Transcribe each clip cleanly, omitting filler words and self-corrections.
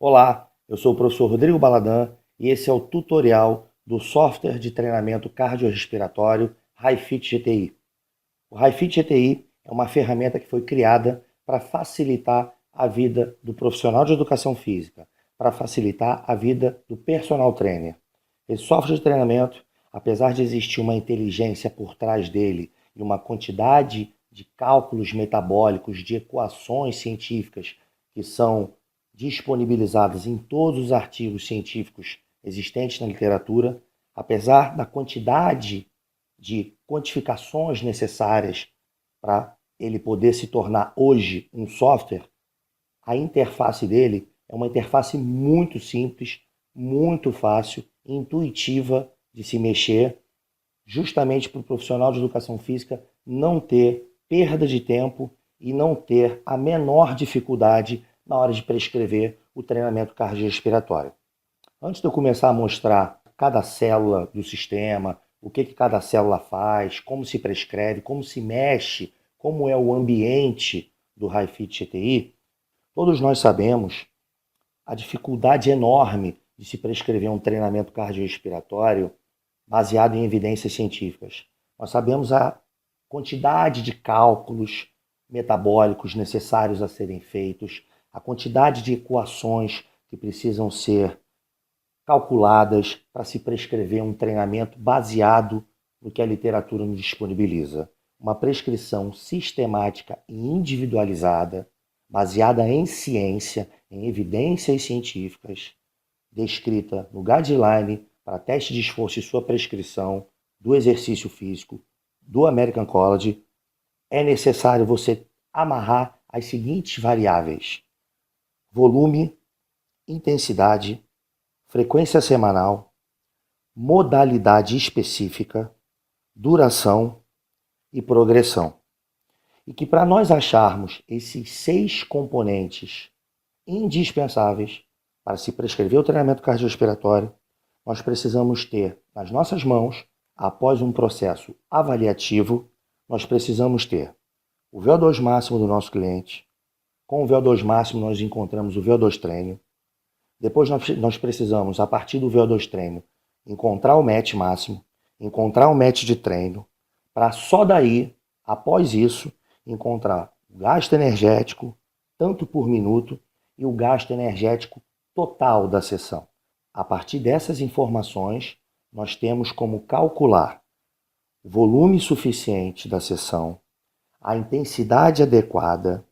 Olá, eu sou o professor Rodrigo Baladã e esse é o tutorial do software de treinamento cardiorrespiratório HiFit GTI. O HiFit GTI é uma ferramenta que foi criada para facilitar a vida do profissional de educação física, para facilitar a vida do personal trainer. Esse software de treinamento, apesar de existir uma inteligência por trás dele e uma quantidade de cálculos metabólicos, de equações científicas que são disponibilizadas em todos os artigos científicos existentes na literatura, apesar da quantidade de quantificações necessárias para ele poder se tornar hoje um software, a interface dele é uma interface muito simples, muito fácil, intuitiva de se mexer, justamente para o profissional de educação física não ter perda de tempo e não ter a menor dificuldade na hora de prescrever o treinamento cardiorrespiratório. Antes de eu começar a mostrar cada célula do sistema, o que cada célula faz, como se prescreve, como se mexe, como é o ambiente do HiFit GTI, todos nós sabemos a dificuldade enorme de se prescrever um treinamento cardiorrespiratório baseado em evidências científicas. Nós sabemos a quantidade de cálculos metabólicos necessários a serem feitos, a quantidade de equações que precisam ser calculadas para se prescrever um treinamento baseado no que a literatura nos disponibiliza. Uma prescrição sistemática e individualizada, baseada em ciência, em evidências científicas, descrita no guideline para teste de esforço e sua prescrição do exercício físico do American College, é necessário você amarrar as seguintes variáveis: volume, intensidade, frequência semanal, modalidade específica, duração e progressão. E que para nós acharmos esses 6 componentes indispensáveis para se prescrever o treinamento cardiorrespiratório, nós precisamos ter nas nossas mãos, após um processo avaliativo, nós precisamos ter o VO2 máximo do nosso cliente. Com o VO2 máximo, nós encontramos o VO2 treino. Depois nós precisamos, a partir do VO2 treino, encontrar o match máximo, encontrar o match de treino, para só daí, após isso, encontrar o gasto energético, tanto por minuto, e o gasto energético total da sessão. A partir dessas informações, nós temos como calcular o volume suficiente da sessão, a intensidade adequada,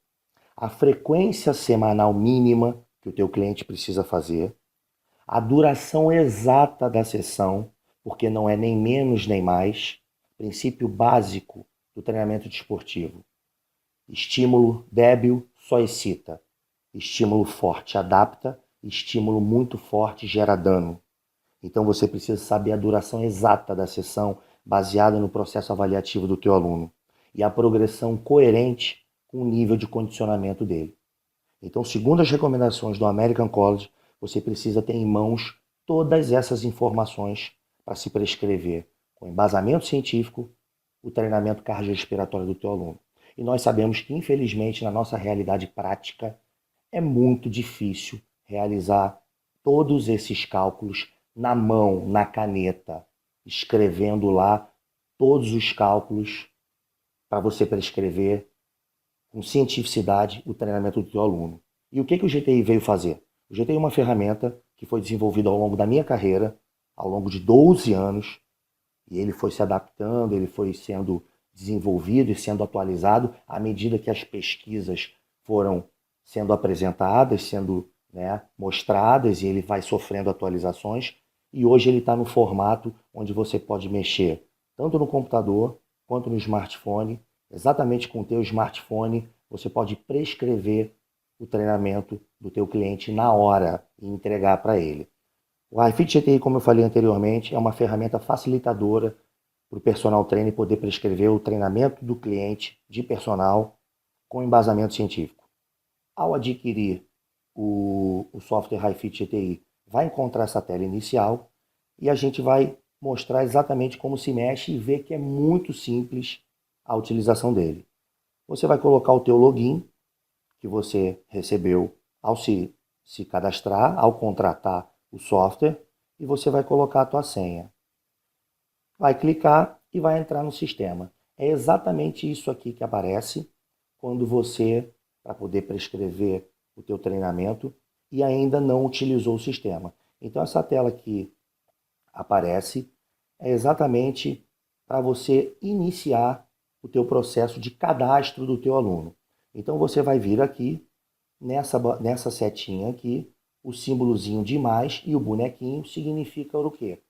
a frequência semanal mínima que o teu cliente precisa fazer, a duração exata da sessão, porque não é nem menos nem mais, princípio básico do treinamento desportivo. Estímulo débil só excita, estímulo forte adapta, estímulo muito forte gera dano. Então você precisa saber a duração exata da sessão baseada no processo avaliativo do teu aluno e a progressão coerente com o nível de condicionamento dele. Então, segundo as recomendações do American College, você precisa ter em mãos todas essas informações para se prescrever, com embasamento científico, o treinamento cardiorrespiratório do teu aluno. E nós sabemos que, infelizmente, na nossa realidade prática, é muito difícil realizar todos esses cálculos na mão, na caneta, escrevendo lá todos os cálculos para você prescrever com cientificidade o treinamento do teu aluno. E o que o GTI veio fazer? O GTI é uma ferramenta que foi desenvolvida ao longo da minha carreira, ao longo de 12 anos, e ele foi se adaptando, ele foi sendo desenvolvido e sendo atualizado à medida que as pesquisas foram sendo apresentadas, sendo mostradas, e ele vai sofrendo atualizações. E hoje ele está no formato onde você pode mexer tanto no computador quanto no smartphone. Exatamente com o teu smartphone, você pode prescrever o treinamento do teu cliente na hora e entregar para ele. O HiFit GTI, como eu falei anteriormente, é uma ferramenta facilitadora para o personal trainer poder prescrever o treinamento do cliente de personal com embasamento científico. Ao adquirir o software HiFit GTI, vai encontrar essa tela inicial e a gente vai mostrar exatamente como se mexe e ver que é muito simples a utilização dele. Você vai colocar o teu login que você recebeu ao se se cadastrar, ao contratar o software, e você vai colocar a tua senha. Vai clicar e vai entrar no sistema. É exatamente isso aqui que aparece quando você, para poder prescrever o teu treinamento, e ainda não utilizou o sistema. Então essa tela que aparece é exatamente para você iniciar o teu processo de cadastro do teu aluno. Então você vai vir aqui, nessa setinha aqui, o símbolozinho de mais e o bonequinho significa o quê?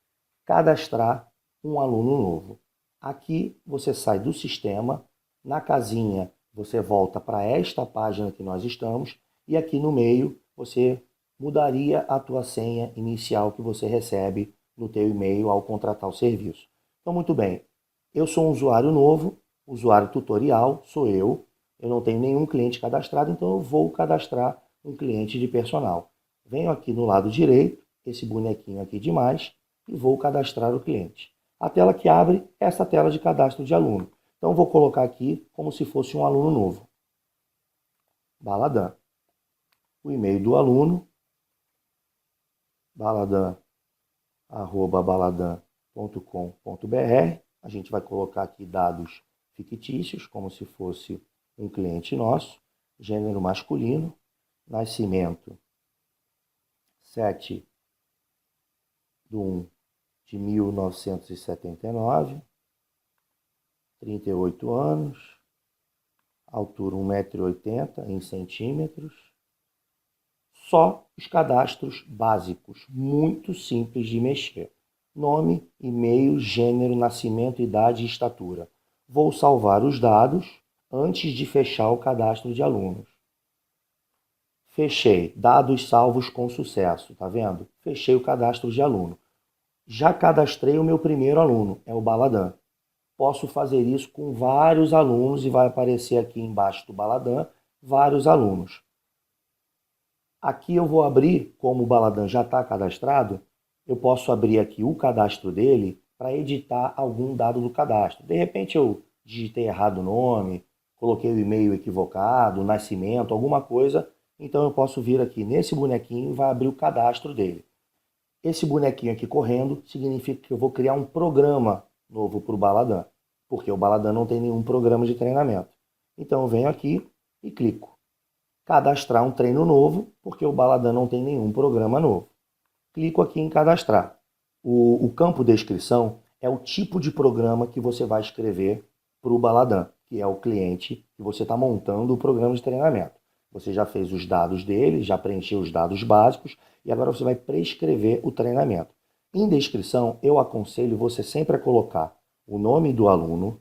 Cadastrar um aluno novo. Aqui você sai do sistema, na casinha você volta para esta página que nós estamos e aqui no meio você mudaria a tua senha inicial que você recebe no teu e-mail ao contratar o serviço. Então, muito bem, eu sou um usuário novo, usuário tutorial, sou eu não tenho nenhum cliente cadastrado, então eu vou cadastrar um cliente de personal. Venho aqui no lado direito, esse bonequinho aqui de mais, e vou cadastrar o cliente. A tela que abre é essa tela de cadastro de aluno. Então vou colocar aqui como se fosse um aluno novo. Baladan. O e-mail do aluno, baladan@baladan.com.br. A gente vai colocar aqui dados fictícios, como se fosse um cliente nosso. Gênero masculino, nascimento 7/1/1979, 38 anos, altura 1,80 m em centímetros. Só os cadastros básicos, muito simples de mexer. Nome, e-mail, gênero, nascimento, idade e estatura. Vou salvar os dados antes de fechar o cadastro de alunos. Fechei. Dados salvos com sucesso. Tá vendo? Fechei o cadastro de aluno. Já cadastrei o meu primeiro aluno, é o Baladan. Posso fazer isso com vários alunos e vai aparecer aqui embaixo do Baladan vários alunos. Aqui eu vou abrir, como o Baladan já está cadastrado, eu posso abrir aqui o cadastro dele para editar algum dado do cadastro. De repente eu digitei errado o nome, coloquei o e-mail equivocado, o nascimento, alguma coisa, então eu posso vir aqui nesse bonequinho e vai abrir o cadastro dele. Esse bonequinho aqui correndo significa que eu vou criar um programa novo para o Baladan, porque o Baladan não tem nenhum programa de treinamento. Então eu venho aqui e clico. Cadastrar um treino novo, porque o Baladan não tem nenhum programa novo. Clico aqui em cadastrar. O campo descrição é o tipo de programa que você vai escrever para o Baladan, que é o cliente que você está montando o programa de treinamento. Você já fez os dados dele, já preencheu os dados básicos e agora você vai prescrever o treinamento. Em descrição, eu aconselho você sempre a colocar o nome do aluno,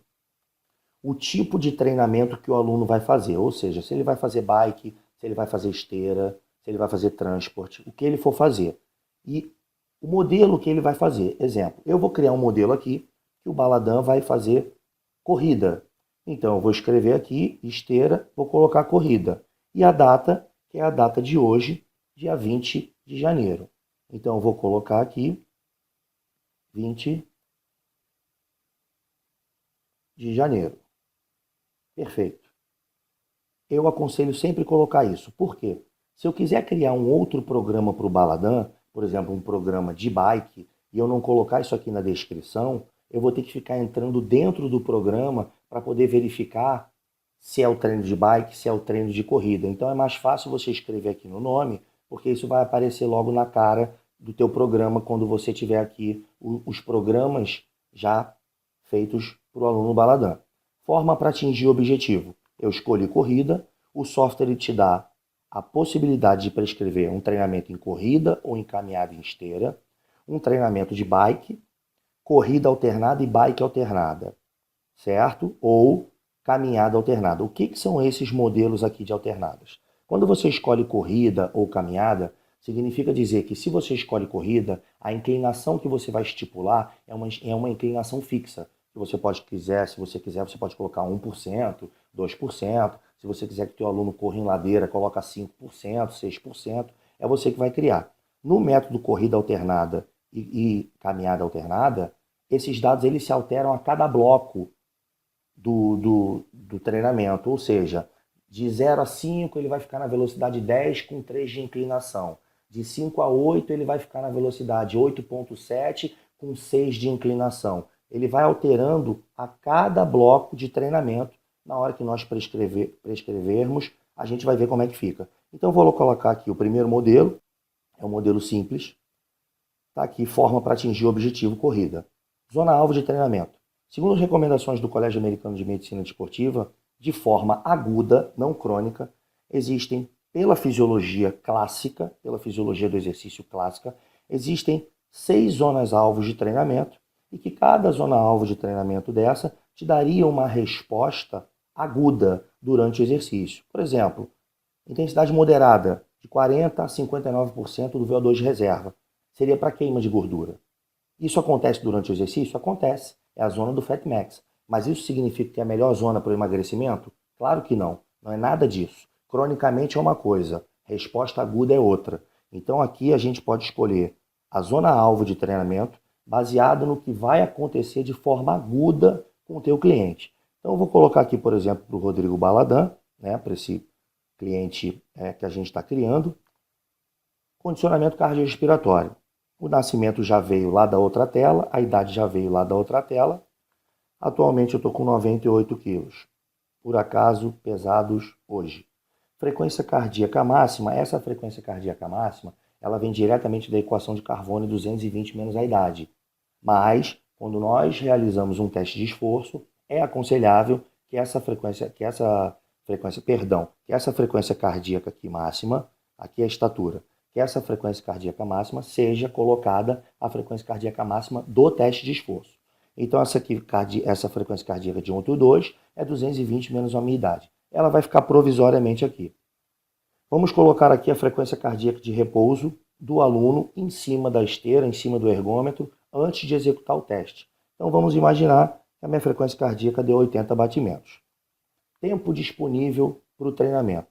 o tipo de treinamento que o aluno vai fazer, ou seja, se ele vai fazer bike, se ele vai fazer esteira, se ele vai fazer transporte, o que ele for fazer. E o modelo que ele vai fazer. Exemplo, eu vou criar um modelo aqui que o Baladan vai fazer corrida. Então, eu vou escrever aqui esteira, vou colocar corrida. E a data, que é a data de hoje, dia 20 de janeiro. Então, eu vou colocar aqui 20 de janeiro. Perfeito. Eu aconselho sempre colocar isso. Por quê? Se eu quiser criar um outro programa para o Baladan, por exemplo, um programa de bike, e eu não colocar isso aqui na descrição, eu vou ter que ficar entrando dentro do programa para poder verificar se é o treino de bike, se é o treino de corrida. Então é mais fácil você escrever aqui no nome, porque isso vai aparecer logo na cara do teu programa quando você tiver aqui os programas já feitos para o aluno Baladan. Forma para atingir o objetivo. Eu escolhi corrida, o software te dá a possibilidade de prescrever um treinamento em corrida ou em caminhada em esteira, um treinamento de bike, corrida alternada e bike alternada, certo? Ou caminhada alternada. O que são esses modelos aqui de alternadas? Quando você escolhe corrida ou caminhada, significa dizer que se você escolhe corrida, a inclinação que você vai estipular é uma inclinação fixa. Se você se você quiser, você pode colocar 1%, 2%. Se você quiser que o teu aluno corra em ladeira, coloca 5%, 6%. É você que vai criar. No método corrida alternada e caminhada alternada, esses dados eles se alteram a cada bloco do treinamento. Ou seja, De 0 a 5 ele vai ficar na velocidade 10 com 3 de inclinação. De 5 a 8 ele vai ficar na velocidade 8,7 com 6 de inclinação. Ele vai alterando a cada bloco de treinamento. Na hora que nós prescrevermos, a gente vai ver como é que fica. Então vou colocar aqui o primeiro modelo, é um modelo simples. Está aqui, forma para atingir o objetivo corrida. Zona-alvo de treinamento. Segundo as recomendações do Colégio Americano de Medicina Desportiva, de forma aguda, não crônica, existem, pela fisiologia clássica, pela fisiologia do exercício clássica, existem 6 zonas-alvos de treinamento e que cada zona-alvo de treinamento dessa te daria uma resposta aguda durante o exercício. Por exemplo, intensidade moderada, de 40% a 59% do VO2 de reserva, seria para queima de gordura. Isso acontece durante o exercício? Acontece. É a zona do Fat Max. Mas isso significa que é a melhor zona para o emagrecimento? Claro que não. Não é nada disso. Cronicamente é uma coisa, resposta aguda é outra. Então aqui a gente pode escolher a zona-alvo de treinamento baseado no que vai acontecer de forma aguda com o teu cliente. Então eu vou colocar aqui, por exemplo, para o Rodrigo Baladã, né, para esse cliente que a gente está criando, condicionamento cardiorrespiratório. O nascimento já veio lá da outra tela, a idade já veio lá da outra tela. Atualmente eu estou com 98 quilos, por acaso pesados hoje. Frequência cardíaca máxima, essa frequência cardíaca máxima, ela vem diretamente da equação de Carbone 220 menos a idade. Mas, quando nós realizamos um teste de esforço, é aconselhável que essa frequência cardíaca aqui máxima, aqui é a estatura, que essa frequência cardíaca máxima seja colocada a frequência cardíaca máxima do teste de esforço. Então essa frequência cardíaca de 1,2 é 220 menos a minha idade. Ela vai ficar provisoriamente aqui. Vamos colocar aqui a frequência cardíaca de repouso do aluno em cima da esteira, em cima do ergômetro, antes de executar o teste. Então vamos imaginar que a minha frequência cardíaca deu 80 batimentos. Tempo disponível para o treinamento.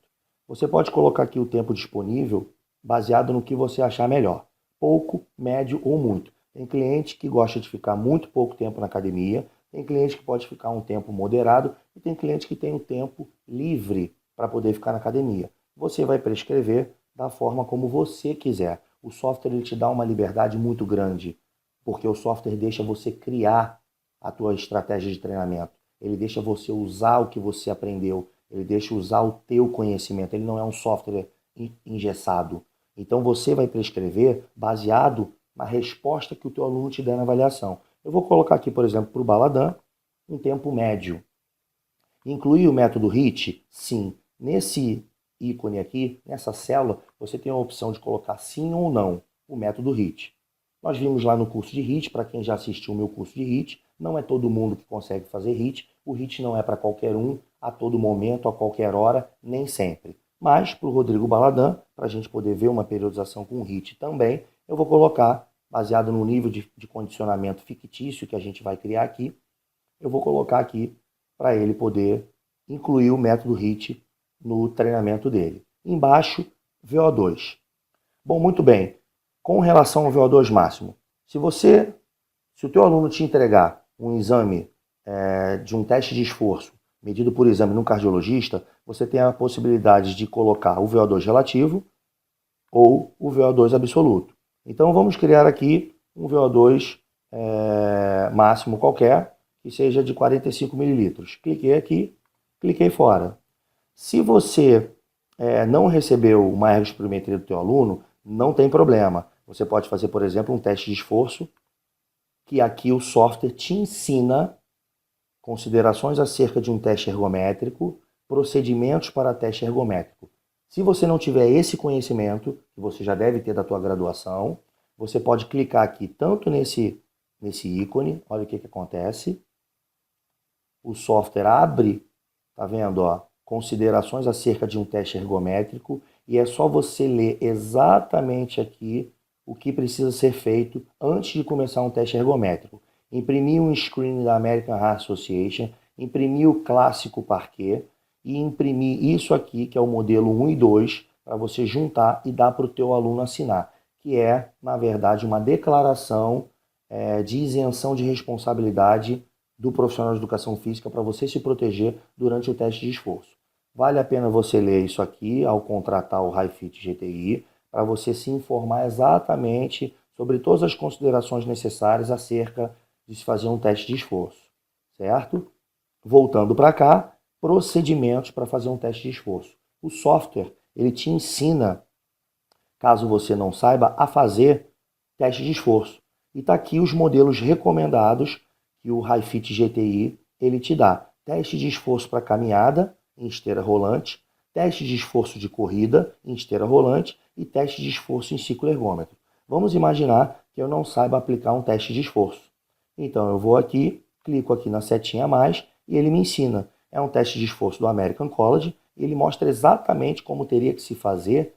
Você pode colocar aqui o tempo disponível baseado no que você achar melhor. Pouco, médio ou muito. Tem cliente que gosta de ficar muito pouco tempo na academia, tem cliente que pode ficar um tempo moderado e tem cliente que tem um tempo livre para poder ficar na academia. Você vai prescrever da forma como você quiser. O software ele te dá uma liberdade muito grande, porque o software deixa você criar a tua estratégia de treinamento. Ele deixa você usar o que você aprendeu, ele deixa usar o teu conhecimento. Ele não é um software engessado. Então você vai prescrever baseado na resposta que o teu aluno te der na avaliação. Eu vou colocar aqui, por exemplo, para o Baladã, um tempo médio. Incluir o método HIIT? Sim. Nesse ícone aqui, nessa célula, você tem a opção de colocar sim ou não o método HIIT. Nós vimos lá no curso de HIIT, para quem já assistiu o meu curso de HIIT, não é todo mundo que consegue fazer HIIT. O HIIT não é para qualquer um, a todo momento, a qualquer hora, nem sempre. Mas, para o Rodrigo Baladã, para a gente poder ver uma periodização com HIIT também, eu vou colocar, baseado no nível de condicionamento fictício que a gente vai criar aqui, eu vou colocar aqui para ele poder incluir o método HIIT no treinamento dele. Embaixo, VO2. Bom, muito bem. Com relação ao VO2 máximo, se o teu aluno te entregar um exame de um teste de esforço medido por exame no cardiologista, você tem a possibilidade de colocar o VO2 relativo ou o VO2 absoluto. Então vamos criar aqui um VO2 máximo qualquer, que seja de 45 mililitros. Cliquei aqui, cliquei fora. Se você não recebeu uma ergospirometria do teu aluno, não tem problema. Você pode fazer, por exemplo, um teste de esforço, que aqui o software te ensina considerações acerca de um teste ergométrico, procedimentos para teste ergométrico. Se você não tiver esse conhecimento, que você já deve ter da tua graduação, você pode clicar aqui tanto nesse ícone, olha o que acontece. O software abre, tá vendo, ó, considerações acerca de um teste ergométrico, e é só você ler exatamente aqui o que precisa ser feito antes de começar um teste ergométrico. Imprimir um screen da American Heart Association, imprimir o clássico parquet e imprimir isso aqui, que é o modelo 1 e 2, para você juntar e dar para o teu aluno assinar, que é, na verdade, uma declaração de isenção de responsabilidade do profissional de educação física para você se proteger durante o teste de esforço. Vale a pena você ler isso aqui ao contratar o HiFit GTI, para você se informar exatamente sobre todas as considerações necessárias acerca de se fazer um teste de esforço, certo? Voltando para cá, procedimentos para fazer um teste de esforço. O software, ele te ensina, caso você não saiba, a fazer teste de esforço. E está aqui os modelos recomendados que o HiFit GTI ele te dá. Teste de esforço para caminhada em esteira rolante, teste de esforço de corrida em esteira rolante e teste de esforço em ciclo ergômetro. Vamos imaginar que eu não saiba aplicar um teste de esforço. Então eu vou aqui, clico aqui na setinha a mais e ele me ensina. É um teste de esforço do American College e ele mostra exatamente como teria que se fazer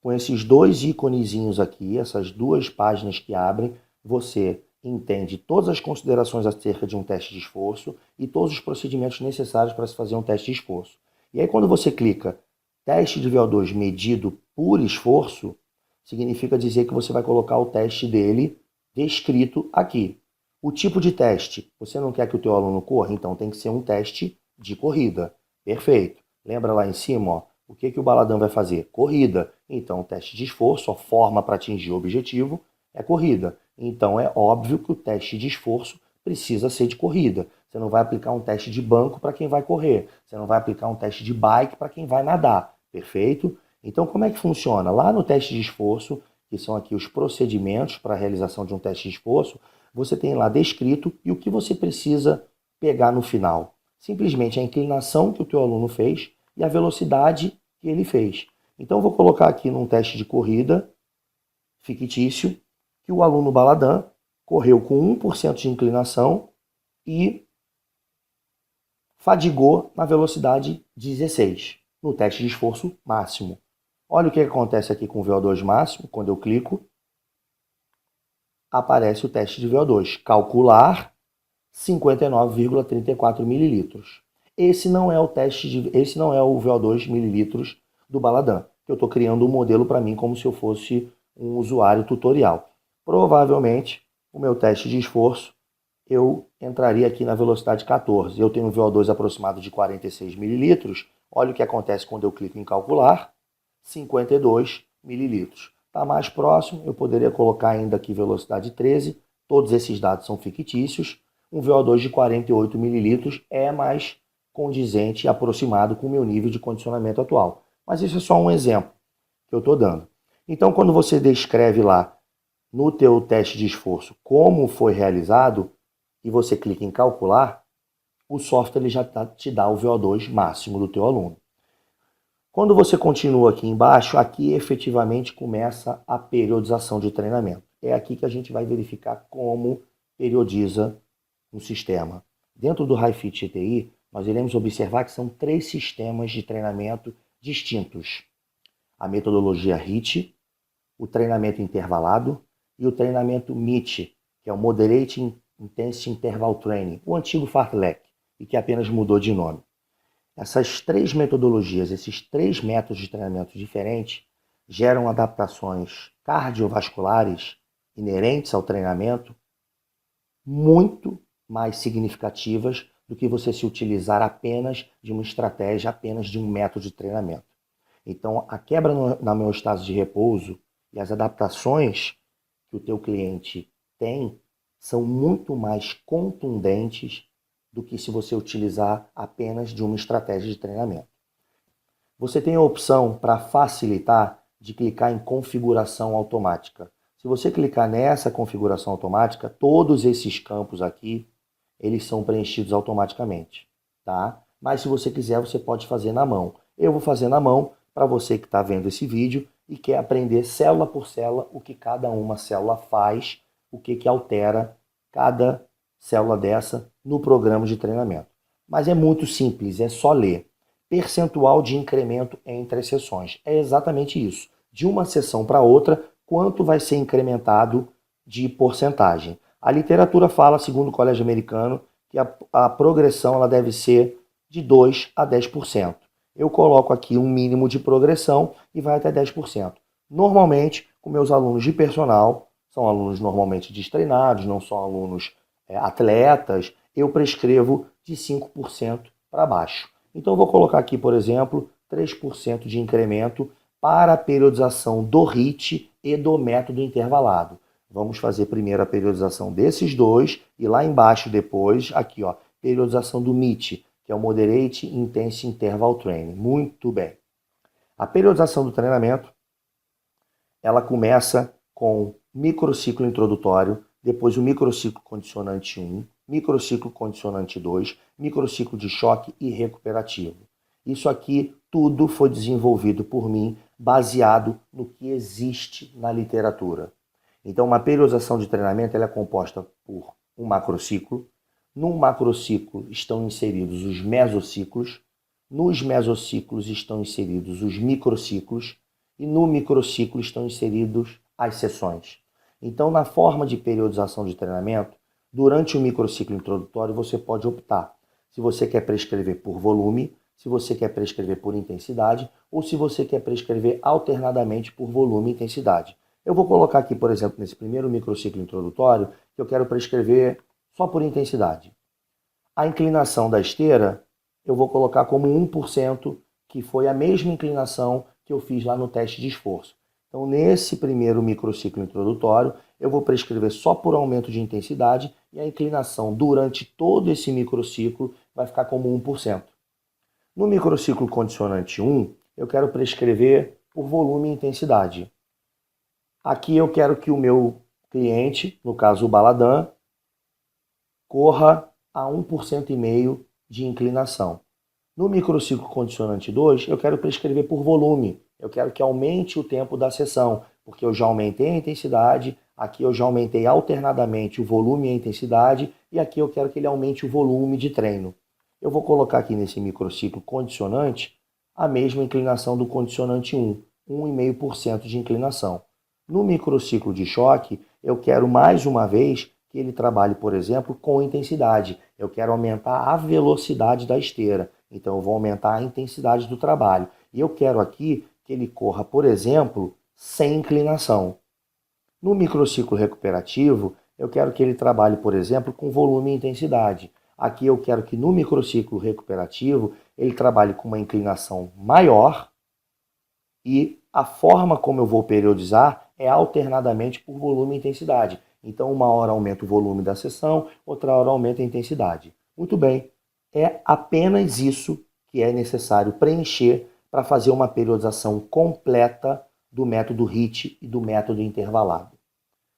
com esses dois íconezinhos aqui, essas duas páginas que abrem, você entende todas as considerações acerca de um teste de esforço e todos os procedimentos necessários para se fazer um teste de esforço. E aí quando você clica teste de VO2 medido por esforço, significa dizer que você vai colocar o teste dele descrito aqui. O tipo de teste, você não quer que o teu aluno corra? Então tem que ser um teste de corrida. Perfeito. Lembra lá em cima, ó, o que o baladão vai fazer? Corrida. Então, o teste de esforço, a forma para atingir o objetivo, é corrida. Então, é óbvio que o teste de esforço precisa ser de corrida. Você não vai aplicar um teste de banco para quem vai correr. Você não vai aplicar um teste de bike para quem vai nadar. Perfeito? Então, como é que funciona? Lá no teste de esforço, que são aqui os procedimentos para a realização de um teste de esforço, você tem lá descrito e o que você precisa pegar no final. Simplesmente a inclinação que o teu aluno fez e a velocidade que ele fez. Então, vou colocar aqui num teste de corrida fictício que o aluno Baladã correu com 1% de inclinação e fadigou na velocidade 16, no teste de esforço máximo. Olha o que acontece aqui com o VO2 máximo, quando eu clico, aparece o teste de VO2, calcular 59,34 mililitros. Esse não é o VO2 mililitros do Baladã, que eu estou criando um modelo para mim como se eu fosse um usuário tutorial. Provavelmente, o meu teste de esforço, eu entraria aqui na velocidade 14. Eu tenho um VO2 aproximado de 46 mililitros. Olha o que acontece quando eu clico em calcular, 52 mililitros. Está mais próximo, eu poderia colocar ainda aqui velocidade 13. Todos esses dados são fictícios. Um VO2 de 48 mililitros é mais condizente e aproximado com o meu nível de condicionamento atual. Mas isso é só um exemplo que eu estou dando. Então, quando você descreve lá no teu teste de esforço como foi realizado e você clica em calcular, o software ele já te dá o VO2 máximo do teu aluno. Quando você continua aqui embaixo, aqui efetivamente começa a periodização de treinamento. É aqui que a gente vai verificar como periodiza um sistema. Dentro do HiFit GTI, nós iremos observar que são 3 sistemas de treinamento distintos. A metodologia HIIT, o treinamento intervalado e o treinamento MIT, que é o Moderate Intensity Interval Training, o antigo Fartlek, e que apenas mudou de nome. Essas 3 metodologias, esses 3 métodos de treinamento diferentes, geram adaptações cardiovasculares inerentes ao treinamento muito mais significativas do que você se utilizar apenas de uma estratégia, apenas de um método de treinamento. Então, a quebra no homeostase de repouso e as adaptações que o teu cliente tem são muito mais contundentes do que se você utilizar apenas de uma estratégia de treinamento. Você tem a opção para facilitar de clicar em configuração automática. Se você clicar nessa configuração automática, todos esses campos aqui, eles são preenchidos automaticamente, tá? Mas se você quiser, você pode fazer na mão. Eu vou fazer na mão para você que está vendo esse vídeo e quer aprender célula por célula o que cada uma célula faz, o que altera cada célula dessa no programa de treinamento. Mas é muito simples, é só ler. Percentual de incremento entre as sessões. É exatamente isso. De uma sessão para outra, quanto vai ser incrementado de porcentagem. A literatura fala, segundo o Colégio Americano, que a progressão ela deve ser de 2 a 10%. Eu coloco aqui um mínimo de progressão e vai até 10%. Normalmente, com meus alunos de personal, são alunos normalmente destreinados, não são alunos atletas, eu prescrevo de 5% para baixo. Então eu vou colocar aqui, por exemplo, 3% de incremento para a periodização do HIIT e do método intervalado. Vamos fazer primeiro a periodização desses dois e lá embaixo depois, aqui ó, periodização do MIT, que é o Moderate Intense Interval Training. Muito bem. A periodização do treinamento, ela começa com microciclo introdutório, depois o microciclo condicionante 1, microciclo condicionante 2, microciclo de choque e recuperativo. Isso aqui tudo foi desenvolvido por mim baseado no que existe na literatura. Então, uma periodização de treinamento ela é composta por um macrociclo. No macrociclo estão inseridos os mesociclos. Nos mesociclos estão inseridos os microciclos. E no microciclo estão inseridos as sessões. Então, na forma de periodização de treinamento, durante o microciclo introdutório, você pode optar se você quer prescrever por volume, se você quer prescrever por intensidade ou se você quer prescrever alternadamente por volume e intensidade. Eu vou colocar aqui, por exemplo, nesse primeiro microciclo introdutório, que eu quero prescrever só por intensidade. A inclinação da esteira, eu vou colocar como 1%, que foi a mesma inclinação que eu fiz lá no teste de esforço. Então, nesse primeiro microciclo introdutório, eu vou prescrever só por aumento de intensidade e a inclinação durante todo esse microciclo vai ficar como 1%. No microciclo condicionante 1, eu quero prescrever por volume e intensidade. Aqui eu quero que o meu cliente, no caso o Baladã, corra a 1,5% de inclinação. No microciclo condicionante 2, eu quero prescrever por volume. Eu quero que aumente o tempo da sessão, porque eu já aumentei a intensidade, aqui eu já aumentei alternadamente o volume e a intensidade, e aqui eu quero que ele aumente o volume de treino. Eu vou colocar aqui nesse microciclo condicionante a mesma inclinação do condicionante 1, 1,5% de inclinação. No microciclo de choque, eu quero mais uma vez que ele trabalhe, por exemplo, com intensidade. Eu quero aumentar a velocidade da esteira. Então, eu vou aumentar a intensidade do trabalho. E eu quero aqui que ele corra, por exemplo, sem inclinação. No microciclo recuperativo, eu quero que ele trabalhe, por exemplo, com volume e intensidade. Aqui eu quero que no microciclo recuperativo ele trabalhe com uma inclinação maior e a forma como eu vou periodizar é alternadamente por volume e intensidade. Então, uma hora aumenta o volume da sessão, outra hora aumenta a intensidade. Muito bem, é apenas isso que é necessário preencher para fazer uma periodização completa do método HIIT e do método intervalado.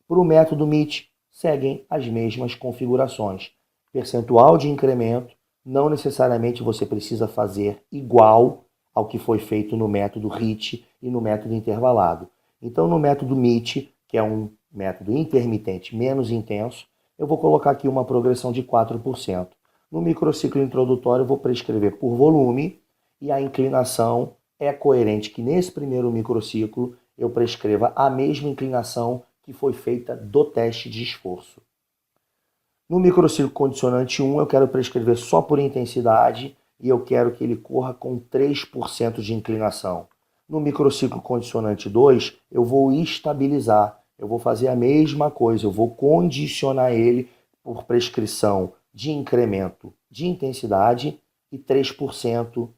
Para o método MIT, seguem as mesmas configurações. Percentual de incremento, não necessariamente você precisa fazer igual ao que foi feito no método HIIT e no método intervalado. Então, no método MIT, que é um método intermitente menos intenso, eu vou colocar aqui uma progressão de 4%. No microciclo introdutório, eu vou prescrever por volume e a inclinação é coerente que nesse primeiro microciclo eu prescreva a mesma inclinação que foi feita do teste de esforço. No microciclo condicionante 1, eu quero prescrever só por intensidade e eu quero que ele corra com 3% de inclinação. No microciclo condicionante 2, eu vou estabilizar. Eu vou fazer a mesma coisa, eu vou condicionar ele por prescrição de incremento de intensidade e 3%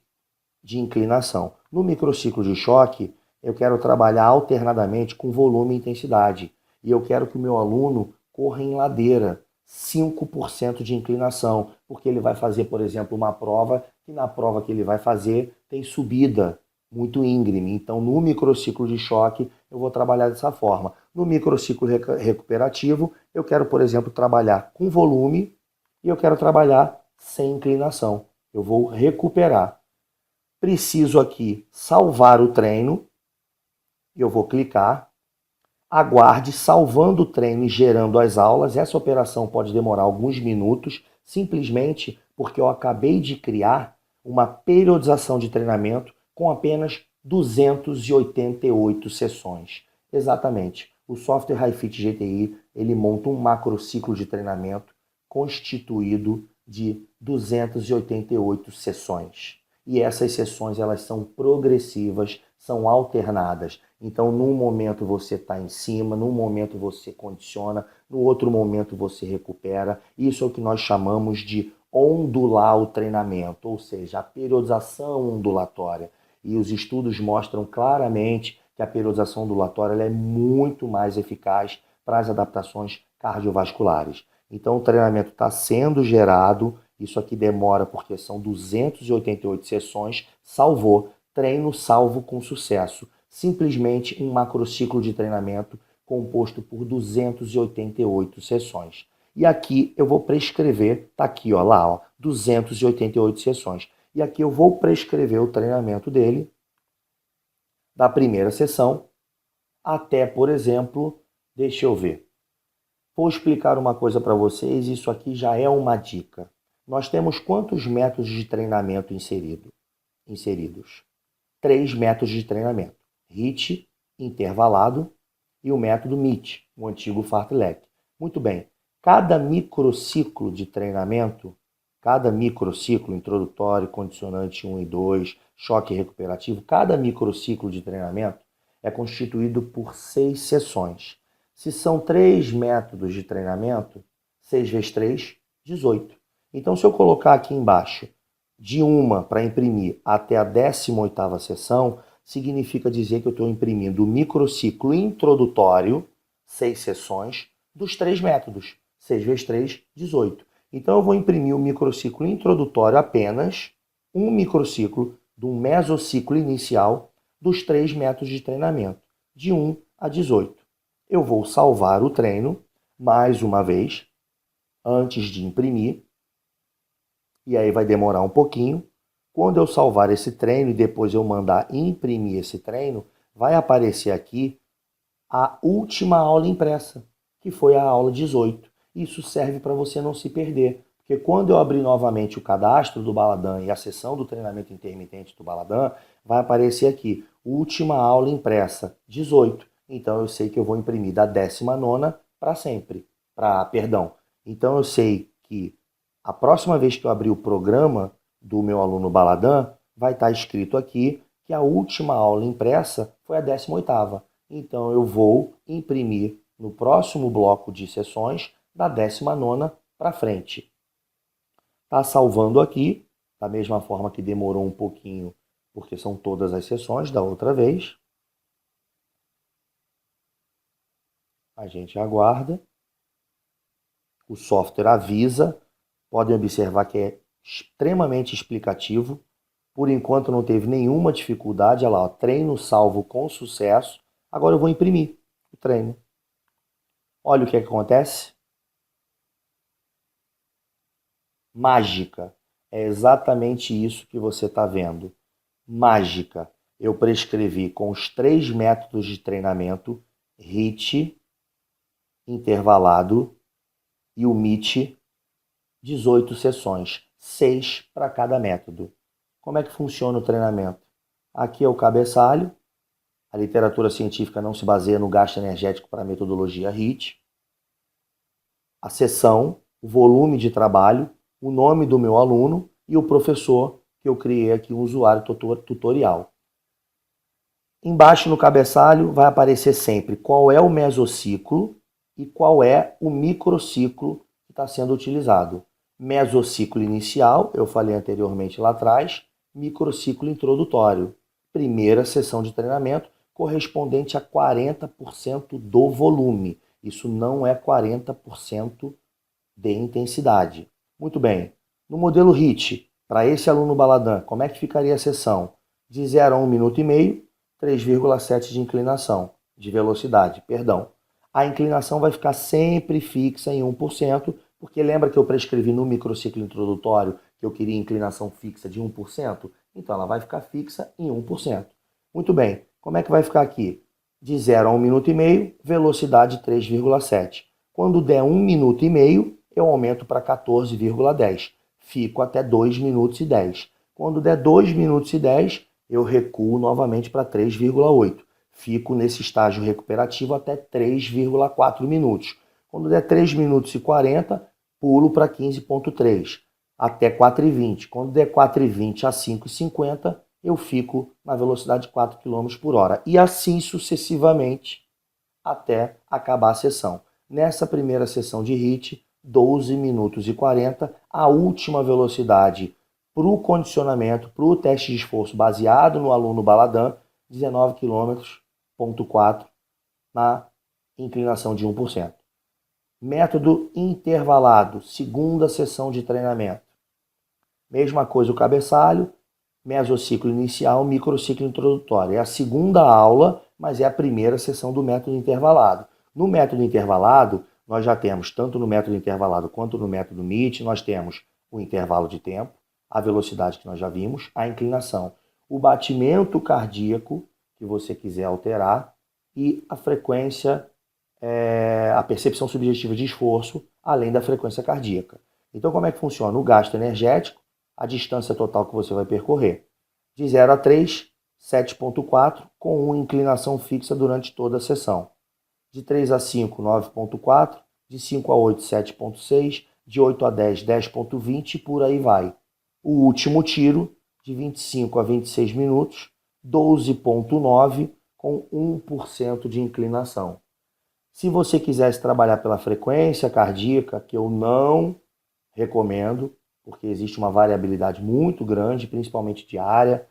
de inclinação. No microciclo de choque, eu quero trabalhar alternadamente com volume e intensidade. E eu quero que o meu aluno corra em ladeira, 5% de inclinação, porque ele vai fazer, por exemplo, uma prova, e na prova que ele vai fazer tem subida muito íngreme. Então, no microciclo de choque, eu vou trabalhar dessa forma. No microciclo recuperativo, eu quero, por exemplo, trabalhar com volume e eu quero trabalhar sem inclinação. Eu vou recuperar. Preciso aqui salvar o treino. Eu vou clicar. Aguarde salvando o treino e gerando as aulas. Essa operação pode demorar alguns minutos, simplesmente porque eu acabei de criar uma periodização de treinamento com apenas 288 sessões. Exatamente. O software HiFit GTI, ele monta um macrociclo de treinamento constituído de 288 sessões. E essas sessões elas são progressivas, são alternadas. Então, num momento você está em cima, num momento você condiciona, no outro momento você recupera. Isso é o que nós chamamos de ondular o treinamento, ou seja, a periodização ondulatória. E os estudos mostram claramente que a periodização ondulatória ela é muito mais eficaz para as adaptações cardiovasculares. Então o treinamento está sendo gerado, isso aqui demora porque são 288 sessões, salvou, treino salvo com sucesso. Simplesmente um macrociclo de treinamento composto por 288 sessões. E aqui eu vou prescrever, tá aqui, ó, lá, ó, 288 sessões. E aqui eu vou prescrever o treinamento dele, da primeira sessão, até, por exemplo, deixa eu ver. Vou explicar uma coisa para vocês, isso aqui já é uma dica. Nós temos quantos métodos de treinamento inseridos? 3 métodos de treinamento. HIIT, intervalado, e o método MIT, o antigo fartlek. Muito bem, cada microciclo de treinamento, cada microciclo introdutório, condicionante 1 e 2, choque recuperativo, cada microciclo de treinamento é constituído por 6 sessões. Se são 3 métodos de treinamento, 6 vezes 3, 18. Então, se eu colocar aqui embaixo, de uma para imprimir até a 18ª sessão, significa dizer que eu estou imprimindo o microciclo introdutório, 6 sessões, dos 3 métodos. 6 vezes 3, 18. Então eu vou imprimir o microciclo introdutório apenas, um microciclo do mesociclo inicial dos 3 métodos de treinamento, de 1 a 18. Eu vou salvar o treino, mais uma vez, antes de imprimir, e aí vai demorar um pouquinho. Quando eu salvar esse treino e depois eu mandar imprimir esse treino, vai aparecer aqui a última aula impressa, que foi a aula 18. Isso serve para você não se perder, porque quando eu abrir novamente o cadastro do Baladã e a sessão do treinamento intermitente do Baladã, vai aparecer aqui, última aula impressa, 18. Então eu sei que eu vou imprimir da 19ª para sempre, Então eu sei que a próxima vez que eu abrir o programa do meu aluno Baladã, vai estar escrito aqui que a última aula impressa foi a 18ª. Então eu vou imprimir no próximo bloco de sessões da 19ª para frente. Está salvando aqui, da mesma forma que demorou um pouquinho, porque são todas as sessões da outra vez. A gente aguarda. O software avisa. Podem observar que é extremamente explicativo. Por enquanto não teve nenhuma dificuldade. Olha lá, ó, treino salvo com sucesso. Agora eu vou imprimir o treino. Olha o que acontece. Mágica. É exatamente isso que você está vendo. Mágica. Eu prescrevi com os 3 métodos de treinamento, HIIT, intervalado e o MIT, 18 sessões, 6 para cada método. Como é que funciona o treinamento? Aqui é o cabeçalho. A literatura científica não se baseia no gasto energético para a metodologia HIIT. A sessão, o volume de trabalho, o nome do meu aluno e o professor, que eu criei aqui, um usuário tutorial. Embaixo no cabeçalho vai aparecer sempre qual é o mesociclo e qual é o microciclo que está sendo utilizado. Mesociclo inicial, eu falei anteriormente lá atrás, microciclo introdutório. Primeira sessão de treinamento correspondente a 40% do volume. Isso não é 40% de intensidade. Muito bem. No modelo HIIT, para esse aluno Baladã, como é que ficaria a sessão? De 0 a 1 minuto e meio, 3,7 de inclinação, de velocidade, perdão. A inclinação vai ficar sempre fixa em 1%, porque lembra que eu prescrevi no microciclo introdutório que eu queria inclinação fixa de 1%? Então ela vai ficar fixa em 1%. Muito bem, como é que vai ficar aqui? De 0 a 1 minuto e meio, velocidade 3,7. Quando der 1 minuto e meio, eu aumento para 14,10. Fico até 2 minutos e 10. Quando der 2 minutos e 10, eu recuo novamente para 3,8. Fico nesse estágio recuperativo até 3,4 minutos. Quando der 3 minutos e 40, pulo para 15,3, até 4,20. Quando der 4,20 a 5,50, eu fico na velocidade de 4 km por hora. E assim sucessivamente até acabar a sessão. Nessa primeira sessão de HIIT, 12 minutos e 40. A última velocidade para o condicionamento, para o teste de esforço baseado no aluno Baladã, 19 km,4 na inclinação de 1%. Método intervalado, segunda sessão de treinamento. Mesma coisa o cabeçalho, mesociclo inicial, microciclo introdutório. É a segunda aula, mas é a primeira sessão do método intervalado. No método intervalado, nós já temos, tanto no método intervalado quanto no método MIT, nós temos o intervalo de tempo, a velocidade que nós já vimos, a inclinação, o batimento cardíaco, que você quiser alterar, e a frequência, a percepção subjetiva de esforço, além da frequência cardíaca. Então, como é que funciona? O gasto energético, a distância total que você vai percorrer. De 0 a 3, 7,4, com uma inclinação fixa durante toda a sessão. De 3 a 5, 9,4, de 5 a 8, 7,6, de 8 a 10, 10,20 e por aí vai. O último tiro, de 25 a 26 minutos, 12,9 com 1% de inclinação. Se você quisesse trabalhar pela frequência cardíaca, que eu não recomendo, porque existe uma variabilidade muito grande, principalmente diária,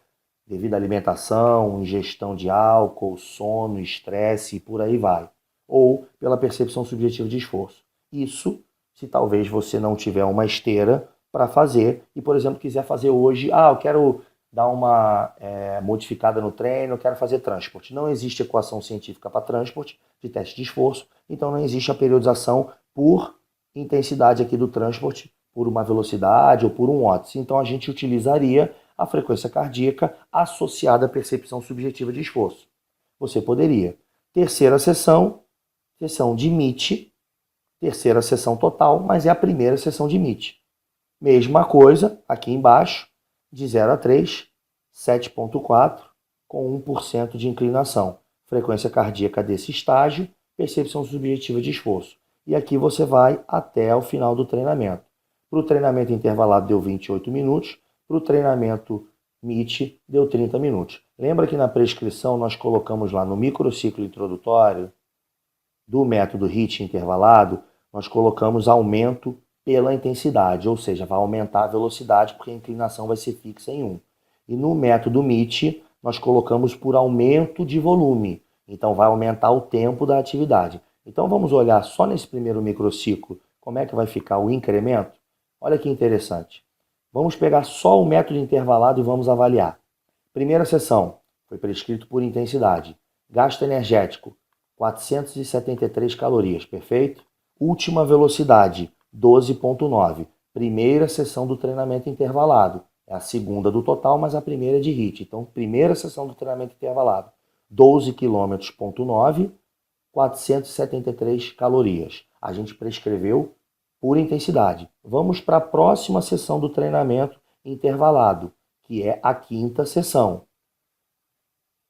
devido à alimentação, ingestão de álcool, sono, estresse e por aí vai. Ou pela percepção subjetiva de esforço. Isso, se talvez você não tiver uma esteira para fazer e, por exemplo, quiser fazer hoje, eu quero dar uma modificada no treino, eu quero fazer transporte. Não existe equação científica para transporte de teste de esforço, então não existe a periodização por intensidade aqui do transporte, por uma velocidade ou por um watts. Então a gente utilizaria a frequência cardíaca associada à percepção subjetiva de esforço. Você poderia. Terceira sessão, sessão de MIT, terceira sessão total, mas é a primeira sessão de MIT. Mesma coisa, aqui embaixo, de 0 a 3, 7,4, com 1% de inclinação. Frequência cardíaca desse estágio, percepção subjetiva de esforço. E aqui você vai até o final do treinamento. Para o treinamento intervalado deu 28 minutos, para o treinamento MIT deu 30 minutos. Lembra que na prescrição nós colocamos lá no microciclo introdutório do método HIIT intervalado, nós colocamos aumento pela intensidade, ou seja, vai aumentar a velocidade porque a inclinação vai ser fixa em 1. E no método MIT, nós colocamos por aumento de volume, então vai aumentar o tempo da atividade. Então vamos olhar só nesse primeiro microciclo como é que vai ficar o incremento. Olha que interessante. Vamos pegar só o método intervalado e vamos avaliar. Primeira sessão, foi prescrito por intensidade. Gasto energético, 473 calorias, perfeito? Última velocidade, 12,9. Primeira sessão do treinamento intervalado. É a segunda do total, mas a primeira é de HIIT. Então, primeira sessão do treinamento intervalado. 12 km,9, 473 calorias. A gente prescreveu por intensidade. Vamos para a próxima sessão do treinamento intervalado, que é a quinta sessão.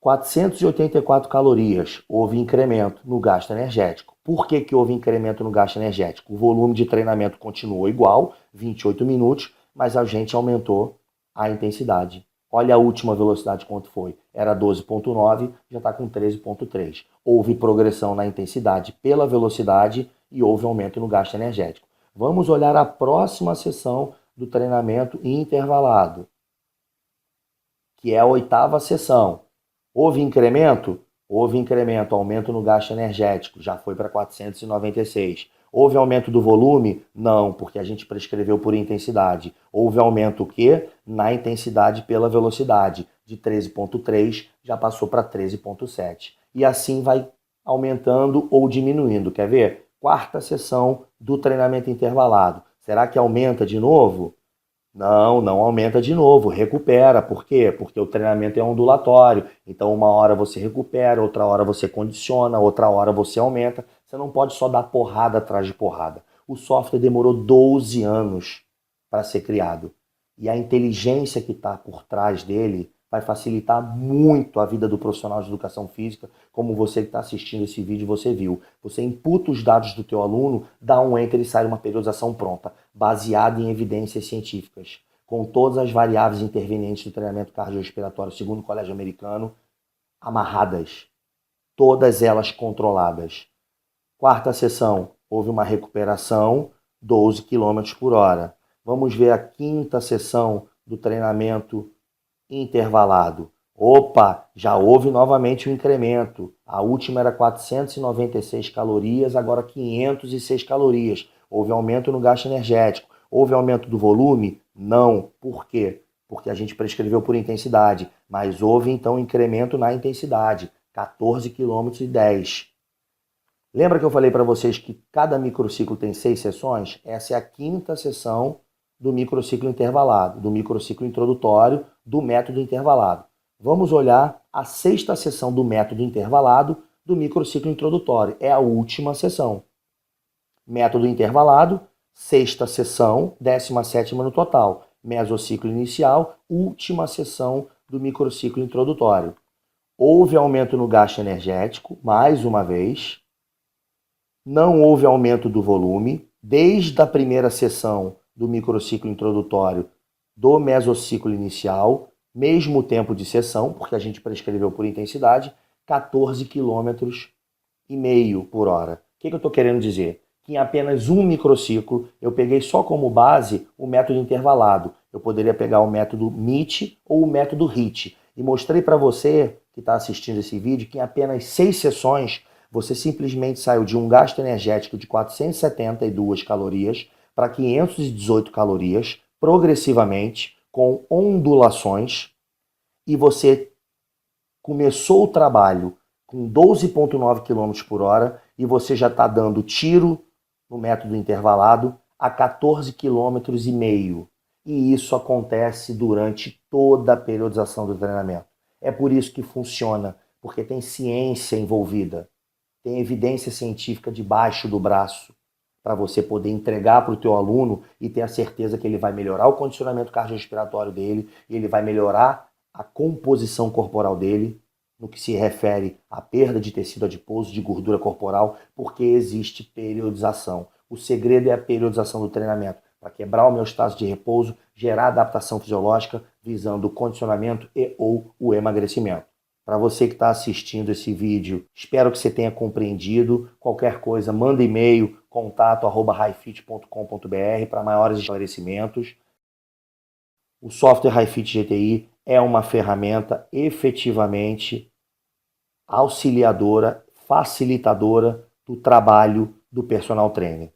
484 calorias, houve incremento no gasto energético. Por que houve incremento no gasto energético? O volume de treinamento continuou igual, 28 minutos, mas a gente aumentou a intensidade. Olha a última velocidade quanto foi. Era 12,9, já está com 13,3. Houve progressão na intensidade pela velocidade e houve aumento no gasto energético. Vamos olhar a próxima sessão do treinamento intervalado, que é a oitava sessão. Houve incremento? Houve incremento, aumento no gasto energético, já foi para 496. Houve aumento do volume? Não, porque a gente prescreveu por intensidade. Houve aumento o quê? Na intensidade pela velocidade. De 13,3 já passou para 13,7. E assim vai aumentando ou diminuindo. Quer ver? Quarta sessão do treinamento intervalado. Será que aumenta de novo? Não aumenta de novo, recupera. Por quê? Porque o treinamento é ondulatório. Então, uma hora você recupera, outra hora você condiciona, outra hora você aumenta. Você não pode só dar porrada atrás de porrada. O software demorou 12 anos para ser criado. E a inteligência que está por trás dele vai facilitar muito a vida do profissional de educação física, como você que está assistindo esse vídeo, você viu. Você imputa os dados do teu aluno, dá um enter e sai uma periodização pronta, baseada em evidências científicas, com todas as variáveis intervenientes do treinamento cardiorrespiratório, segundo o Colégio Americano, amarradas, todas elas controladas. Quarta sessão, houve uma recuperação, 12 km por hora. Vamos ver a quinta sessão do treinamento intervalado. Opa, já houve novamente um incremento. A última era 496 calorias, agora 506 calorias. Houve aumento no gasto energético. Houve aumento do volume? Não. Por quê? Porque a gente prescreveu por intensidade, mas houve então incremento na intensidade, 14 km e 10. Lembra que eu falei para vocês que cada microciclo tem 6 sessões? Essa é a quinta sessão do microciclo intervalado, do microciclo introdutório do método intervalado. Vamos olhar a sexta sessão do método intervalado do microciclo introdutório. É a última sessão. Método intervalado, sexta sessão, 17ª no total. Mesociclo inicial, última sessão do microciclo introdutório. Houve aumento no gasto energético, mais uma vez. Não houve aumento do volume. Desde a primeira sessão do microciclo introdutório do mesociclo inicial, mesmo tempo de sessão, porque a gente prescreveu por intensidade, 14 km e meio por hora. O que eu estou querendo dizer? Que em apenas um microciclo, eu peguei só como base o método intervalado. Eu poderia pegar o método MIT ou o método HIIT. E mostrei para você, que está assistindo esse vídeo, que em apenas 6 sessões, você simplesmente saiu de um gasto energético de 472 calorias para 518 calorias, progressivamente, com ondulações, e você começou o trabalho com 12,9 km por hora e você já está dando tiro no método intervalado a 14 km e meio. E isso acontece durante toda a periodização do treinamento. É por isso que funciona, porque tem ciência envolvida, tem evidência científica debaixo do braço para você poder entregar para o teu aluno e ter a certeza que ele vai melhorar o condicionamento cardiorrespiratório dele, e ele vai melhorar a composição corporal dele, no que se refere à perda de tecido adiposo, de gordura corporal, porque existe periodização. O segredo é a periodização do treinamento, para quebrar a homeostase de repouso, gerar adaptação fisiológica, visando o condicionamento e ou o emagrecimento. Para você que está assistindo esse vídeo, espero que você tenha compreendido. Qualquer coisa, manda e-mail, contato@highfit.com.br para maiores esclarecimentos. O software HiFit GTI é uma ferramenta efetivamente auxiliadora, facilitadora do trabalho do personal trainer.